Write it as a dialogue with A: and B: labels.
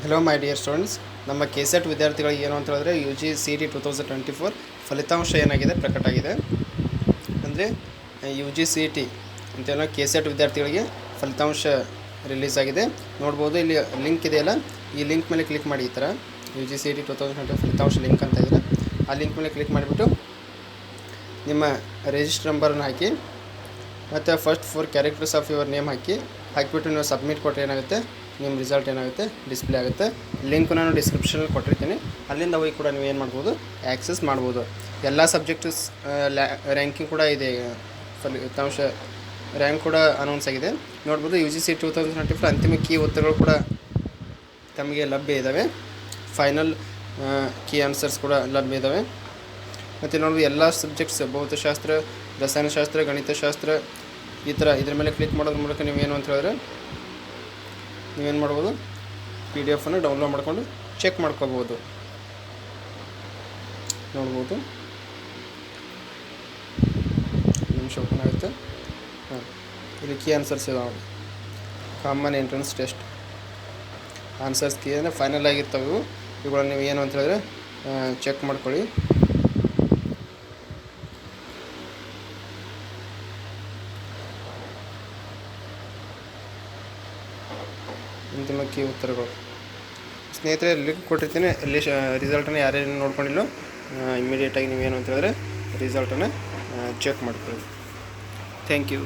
A: Hello my dear students, ನಮ್ಮ KSET ವಿದ್ಯಾರ್ಥಿಗಳಿಗೆ ಏನು ಅಂತ ಹೇಳಿದ್ರೆ UG CET 2024 ಫಲಿತಾಂಶ ಏನಾಗಿದೆ ಪ್ರಕಟ ಆಗಿದೆ. ಅಂದರೆ UG CET ಅಂತೇನೋ ಕೆಸೆಟ್ ವಿದ್ಯಾರ್ಥಿಗಳಿಗೆ ಫಲಿತಾಂಶ ರಿಲೀಸ್ ಆಗಿದೆ. ನೋಡ್ಬೋದು, ಇಲ್ಲಿ ಲಿಂಕ್ ಇದೆಯಲ್ಲ, ಈ ಲಿಂಕ್ ಮೇಲೆ ಕ್ಲಿಕ್ ಮಾಡಿ. ಈ ಥರ UG CET 2024 ಫಲಿತಾಂಶ ಲಿಂಕ್ ಅಂತ ಇದೆ. ಆ ಲಿಂಕ್ ಮೇಲೆ ಕ್ಲಿಕ್ ಮಾಡಿಬಿಟ್ಟು ನಿಮ್ಮ ರಿಜಿಸ್ಟರ್ ನಂಬರನ್ನು ಹಾಕಿ ಮತ್ತು first 4 characters of your name ಹಾಕಿಬಿಟ್ಟು ನೀವು ಸಬ್ಮಿಟ್ ಕೊಟ್ಟರೆ ಏನಾಗುತ್ತೆ, ನಿಮ್ಮ ರಿಸಲ್ಟ್ ಏನಾಗುತ್ತೆ ಡಿಸ್ಪ್ಲೇ ಆಗುತ್ತೆ. ಲಿಂಕ್ ನಾನು ಡಿಸ್ಕ್ರಿಪ್ಷನಲ್ಲಿ ಕೊಟ್ಟಿರ್ತೀನಿ, ಅಲ್ಲಿಂದ ಹೋಗಿ ಕೂಡ ನೀವು ಏನು ಮಾಡ್ಬೋದು, ಆ್ಯಕ್ಸಸ್ ಮಾಡ್ಬೋದು. ಎಲ್ಲ ಸಬ್ಜೆಕ್ಟ್ಸ್ ರ್ಯಾಂಕಿಂಗ್ ಕೂಡ ಇದೆ, ಫಲಿತಾಂಶ ರ್ಯಾಂಕ್ ಕೂಡ ಅನೌನ್ಸ್ ಆಗಿದೆ. ನೋಡ್ಬೋದು, UG CET 2024 ಅಂತಿಮ ಕೀ ಉತ್ತರಗಳು ಕೂಡ ತಮಗೆ ಲಭ್ಯ ಇದ್ದಾವೆ. ಫೈನಲ್ ಕೀ ಆನ್ಸರ್ಸ್ ಕೂಡ ಲಭ್ಯ ಇದ್ದಾವೆ. ಮತ್ತು ನೋಡ್ಬೋದು, ಎಲ್ಲ ಸಬ್ಜೆಕ್ಟ್ಸ್ ಭೌತಶಾಸ್ತ್ರ, ರಸಾಯನಶಾಸ್ತ್ರ, ಗಣಿತಶಾಸ್ತ್ರ ಈ ಥರ ಇದ್ರ ಮೇಲೆ ಕ್ಲಿಕ್ ಮಾಡೋದ್ರ ಮೂಲಕ ನೀವೇನು ಅಂತ ಹೇಳಿದ್ರೆ ನೀವೇನು ಮಾಡ್ಬೋದು, PDF ಡೌನ್ಲೋಡ್ ಮಾಡಿಕೊಂಡು ಚೆಕ್ ಮಾಡ್ಕೋಬೋದು. ನೋಡ್ಬೋದು, ನಿಮಿಷ ಓಪನ್ ಆಗುತ್ತೆ. ಇಲ್ಲಿ ಕೀ ಆನ್ಸರ್ಸ್ ಇದಾವೆ. Common entrance test answers key ಅಂದರೆ ಫೈನಲ್ ಆಗಿರ್ತವೆ. ಇವುಗಳನ್ನ ನೀವು ಏನು ಅಂತ ಹೇಳಿದ್ರೆ ಚೆಕ್ ಮಾಡ್ಕೊಳ್ಳಿ. ಅಂತಿಮ ಕೀ ಉತ್ತರಗಳು ಸ್ನೇಹಿತರೆ ಲಿಂಕ್ ಕೊಟ್ಟಿರ್ತೀನಿ. ಅಲ್ಲಿ ರಿಸಲ್ಟನ್ನು ಯಾರ್ಯಾರು ನೋಡ್ಕೊಂಡಿಲ್ಲೋ ಇಮಿಡಿಯೇಟಾಗಿ ನೀವೇನು ಅಂತ ಹೇಳಿದ್ರೆ ರಿಸಲ್ಟನ್ನು ಚೆಕ್ ಮಾಡ್ಕೊಳ್ಳಿ. Thank you.